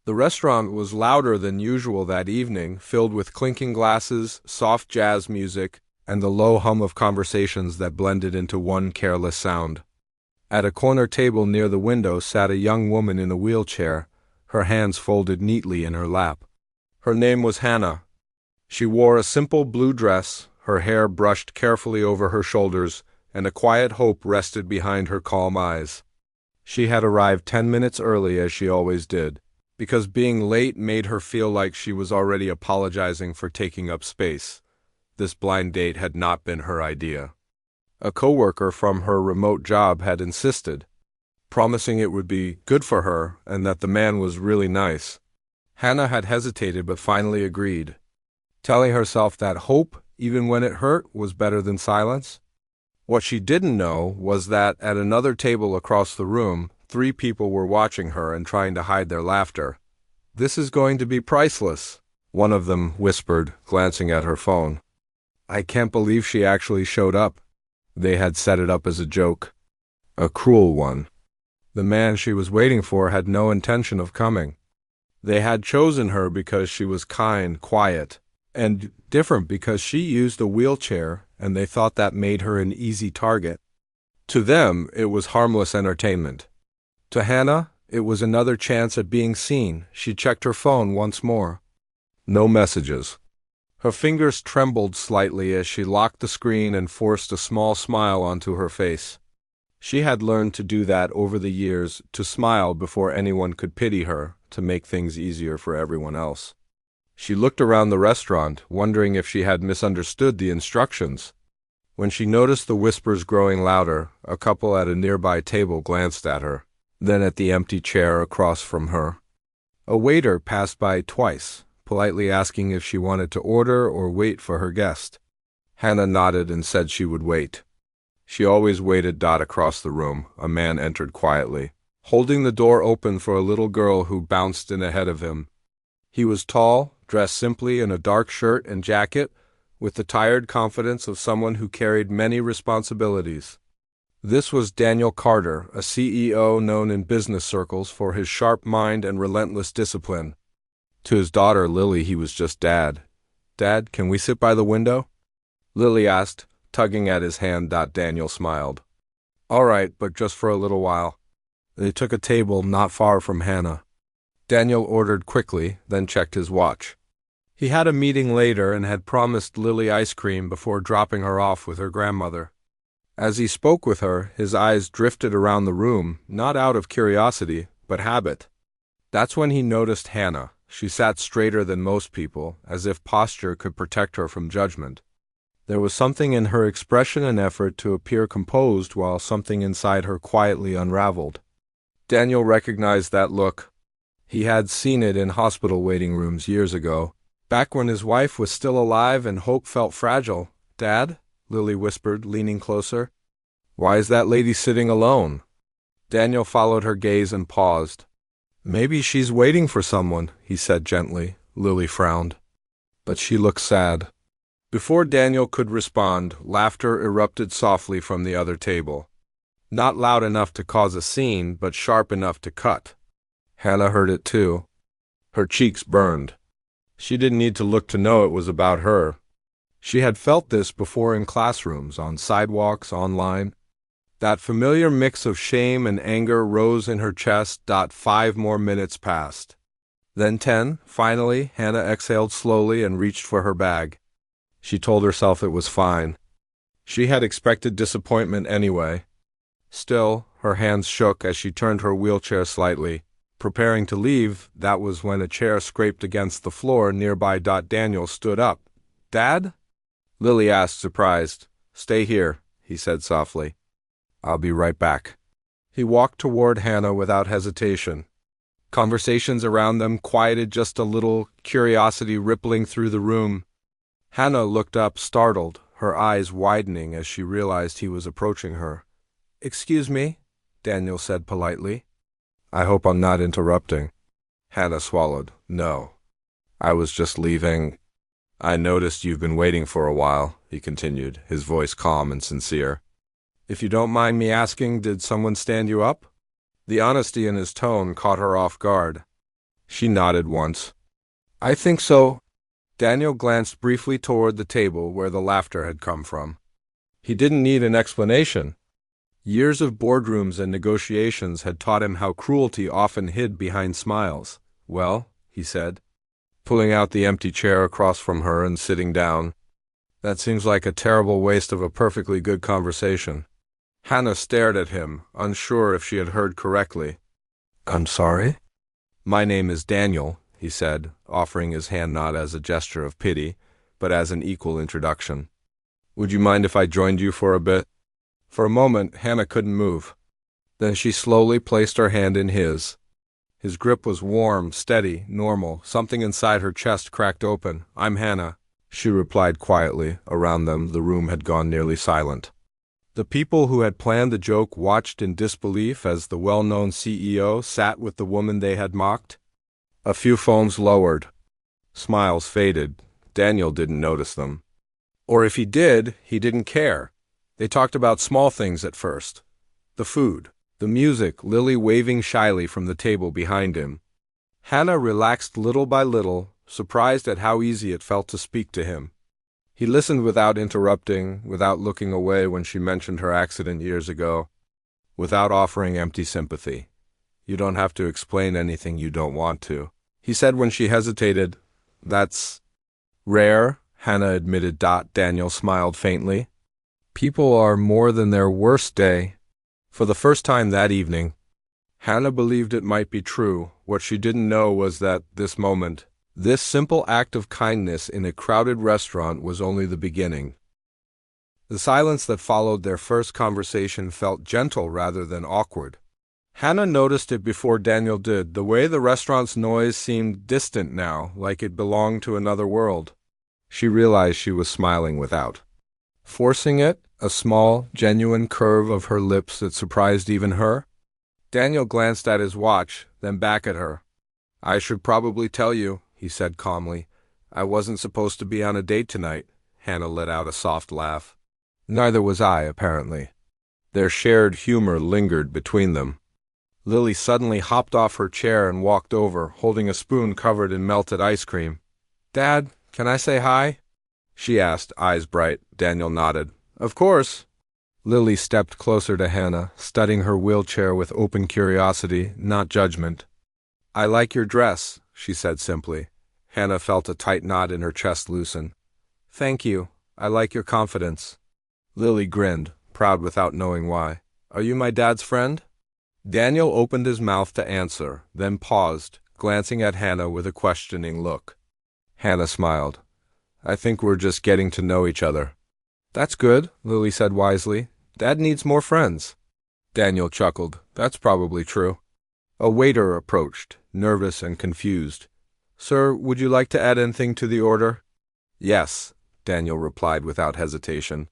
The restaurant was louder than usual that evening, filled with clinking glasses, soft jazz music, and the low hum of conversations that blended into one careless sound. At a corner table near the window sat a young woman in a wheelchair, her hands folded neatly in her lap. Her name was Hannah. She wore a simple blue dress, her hair brushed carefully over her shoulders, and a quiet hope rested behind her calm eyes. She had arrived 10 minutes early, as she always did, because being late made her feel like she was already apologizing for taking up space. This blind date had not been her idea. A coworker from her remote job had insisted, promising it would be good for her and that the man was really nice. Hannah had hesitated but finally agreed, telling herself that hope, even when it hurt, was better than silence. What she didn't know was that at another table across the room, 3 people were watching her and trying to hide their laughter. "This is going to be priceless," one of them whispered, glancing at her phone. "I can't believe she actually showed up." They had set it up as a joke. A cruel one. The man she was waiting for had no intention of coming. They had chosen her because she was kind, quiet, and different because she used a wheelchair, and they thought that made her an easy target. To them, it was harmless entertainment. To Hannah, it was another chance at being seen. She checked her phone once more. No messages. Her fingers trembled slightly as she locked the screen and forced a small smile onto her face. She had learned to do that over the years, to smile before anyone could pity her, to make things easier for everyone else. She looked around the restaurant, wondering if she had misunderstood the instructions. When she noticed the whispers growing louder, a couple at a nearby table glanced at her, then at the empty chair across from her. A waiter passed by twice, politely asking if she wanted to order or wait for her guest. Hannah nodded and said she would wait. She always waited. Across the room, a man entered quietly, holding the door open for a little girl who bounced in ahead of him. He was tall, dressed simply in a dark shirt and jacket, with the tired confidence of someone who carried many responsibilities. This was Daniel Carter, a CEO known in business circles for his sharp mind and relentless discipline. To his daughter, Lily, he was just Dad. "Dad, can we sit by the window?" Lily asked, tugging at his hand. Daniel smiled. "All right, but just for a little while." They took a table not far from Hannah. Daniel ordered quickly, then checked his watch. He had a meeting later and had promised Lily ice cream before dropping her off with her grandmother. As he spoke with her, his eyes drifted around the room, not out of curiosity, but habit. That's when he noticed Hannah. She sat straighter than most people, as if posture could protect her from judgment. There was something in her expression and effort to appear composed while something inside her quietly unraveled. Daniel recognized that look. He had seen it in hospital waiting rooms years ago, back when his wife was still alive and hope felt fragile. "Dad?" Lily whispered, leaning closer. "Why is that lady sitting alone?" Daniel followed her gaze and paused. "Maybe she's waiting for someone," he said gently. Lily frowned. But she looked sad. Before Daniel could respond, laughter erupted softly from the other table. Not loud enough to cause a scene, but sharp enough to cut. Hannah heard it too. Her cheeks burned. She didn't need to look to know it was about her. She had felt this before in classrooms, on sidewalks, online. That familiar mix of shame and anger rose in her chest. 5 more minutes passed. Then 10. Finally, Hannah exhaled slowly and reached for her bag. She told herself it was fine. She had expected disappointment anyway. Still, her hands shook as she turned her wheelchair slightly. Preparing to leave, that was when a chair scraped against the floor nearby. Daniel stood up. "Dad?" Lily asked, surprised. "Stay here," he said softly. "I'll be right back." He walked toward Hannah without hesitation. Conversations around them quieted just a little, curiosity rippling through the room. Hannah looked up, startled, her eyes widening as she realized he was approaching her. "Excuse me," Daniel said politely. "I hope I'm not interrupting." Hannah swallowed. "No. I was just leaving." "I noticed you've been waiting for a while," he continued, his voice calm and sincere. "If you don't mind me asking, did someone stand you up?" The honesty in his tone caught her off guard. She nodded once. I think so. Daniel glanced briefly toward the table where the laughter had come from. He didn't need an explanation. Years of boardrooms and negotiations had taught him how cruelty often hid behind smiles. Well, he said, pulling out the empty chair across from her and sitting down, that seems like a terrible waste of a perfectly good conversation. Hannah stared at him, unsure if she had heard correctly. I'm sorry? My name is Daniel, he said, offering his hand not as a gesture of pity, but as an equal introduction. Would you mind if I joined you for a bit? For a moment, Hannah couldn't move. Then she slowly placed her hand in his. His grip was warm, steady, normal. Something inside her chest cracked open. I'm Hannah, she replied quietly. Around them, the room had gone nearly silent. The people who had planned the joke watched in disbelief as the well-known CEO sat with the woman they had mocked. A few phones lowered. Smiles faded. Daniel didn't notice them. Or if he did, he didn't care. They talked about small things at first. The food, the music, Lily waving shyly from the table behind him. Hannah relaxed little by little, surprised at how easy it felt to speak to him. He listened without interrupting, without looking away when she mentioned her accident years ago, without offering empty sympathy. You don't have to explain anything you don't want to, he said when she hesitated. That's rare, Hannah admitted. Daniel smiled faintly. People are more than their worst day. For the first time that evening, Hannah believed it might be true. What she didn't know was that this moment, this simple act of kindness in a crowded restaurant, was only the beginning. The silence that followed their first conversation felt gentle rather than awkward. Hannah noticed it before Daniel did. The way the restaurant's noise seemed distant now, like it belonged to another world. She realized she was smiling without forcing it, a small, genuine curve of her lips that surprised even her. Daniel glanced at his watch, then back at her. I should probably tell you, he said calmly. I wasn't supposed to be on a date tonight. Hannah let out a soft laugh. Neither was I, apparently. Their shared humor lingered between them. Lily suddenly hopped off her chair and walked over, holding a spoon covered in melted ice cream. Dad, can I say hi? She asked, eyes bright. Daniel nodded. Of course. Lily stepped closer to Hannah, studying her wheelchair with open curiosity, not judgment. I like your dress, she said simply. Hannah felt a tight knot in her chest loosen. Thank you. I like your confidence. Lily grinned, proud without knowing why. Are you my dad's friend? Daniel opened his mouth to answer, then paused, glancing at Hannah with a questioning look. Hannah smiled. I think we're just getting to know each other. That's good, Lily said wisely. Dad needs more friends. Daniel chuckled. That's probably true. A waiter approached, nervous and confused. Sir, would you like to add anything to the order? Yes, Daniel replied without hesitation.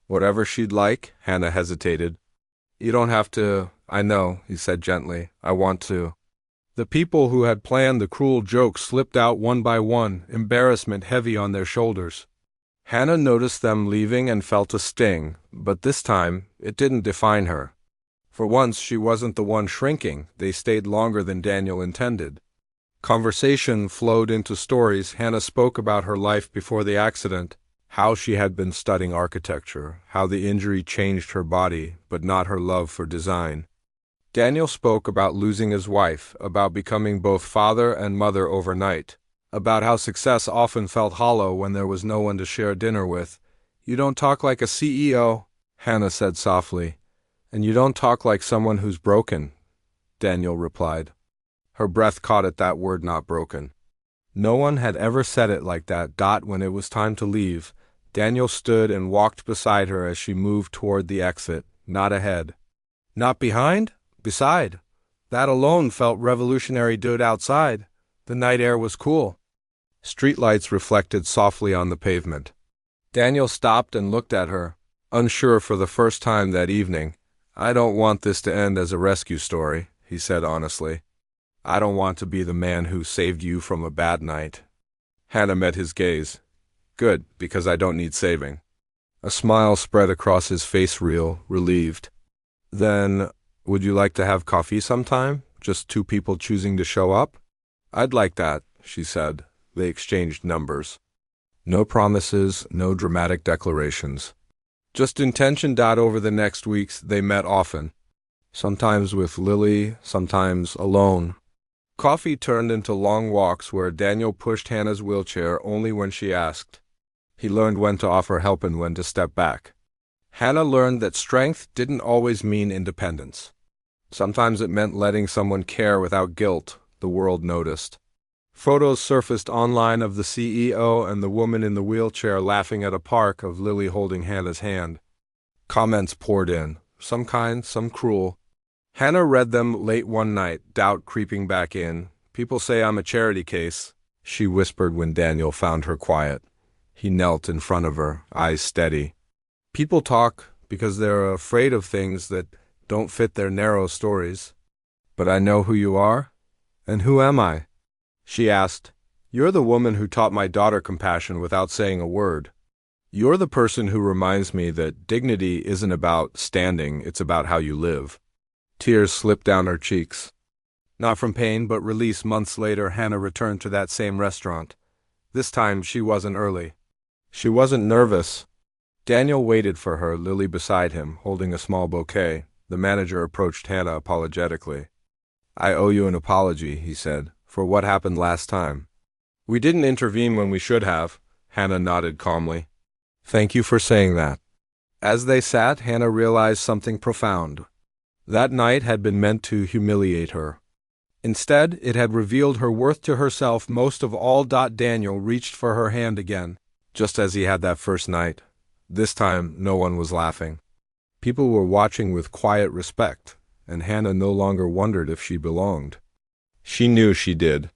Whatever she'd like, Hannah hesitated. You don't have to. I know, he said gently. I want to. The people who had planned the cruel joke slipped out one by one, embarrassment heavy on their shoulders. Hannah noticed them leaving and felt a sting, but this time it didn't define her. For once she wasn't the one shrinking. They stayed longer than Daniel intended. Conversation flowed into stories. Hannah spoke about her life before the accident, how she had been studying architecture, how the injury changed her body, but not her love for design. Daniel spoke about losing his wife, about becoming both father and mother overnight, about how success often felt hollow when there was no one to share dinner with. You don't talk like a CEO, Hannah said softly. And you don't talk like someone who's broken, Daniel replied. Her breath caught at that word, not broken. No one had ever said it like that. When it was time to leave, Daniel stood and walked beside her as she moved toward the exit, not ahead. Not behind? Beside. That alone felt revolutionary. Outside. The night air was cool. Streetlights reflected softly on the pavement. Daniel stopped and looked at her, unsure for the first time that evening. I don't want this to end as a rescue story, he said honestly. I don't want to be the man who saved you from a bad night. Hannah met his gaze. Good, because I don't need saving. A smile spread across his face, relieved. Then, would you like to have coffee sometime? Just two people choosing to show up? I'd like that, she said. They exchanged numbers. No promises, no dramatic declarations. Just intention. Over the next weeks, they met often. Sometimes with Lily, sometimes alone. Coffee turned into long walks where Daniel pushed Hannah's wheelchair only when she asked. He learned when to offer help and when to step back. Hannah learned that strength didn't always mean independence. Sometimes it meant letting someone care without guilt, the world noticed. Photos surfaced online of the CEO and the woman in the wheelchair laughing at a park, of Lily holding Hannah's hand. Comments poured in, some kind, some cruel. Hannah read them late one night, doubt creeping back in. People say I'm a charity case, she whispered when Daniel found her quiet. He knelt in front of her, eyes steady. People talk because they're afraid of things that don't fit their narrow stories. But I know who you are, and who am I? She asked. You're the woman who taught my daughter compassion without saying a word. You're the person who reminds me that dignity isn't about standing, it's about how you live. Tears slipped down her cheeks. Not from pain, but release. Months later, Hannah returned to that same restaurant. This time, she wasn't early. She wasn't nervous. Daniel waited for her, Lily beside him, holding a small bouquet. The manager approached Hannah apologetically. I owe you an apology, he said, for what happened last time. We didn't intervene when we should have, Hannah nodded calmly. Thank you for saying that. As they sat, Hannah realized something profound. That night had been meant to humiliate her. Instead, it had revealed her worth to herself most of all. Daniel reached for her hand again, just as he had that first night. This time, no one was laughing. People were watching with quiet respect, and Hannah no longer wondered if she belonged. She knew she did.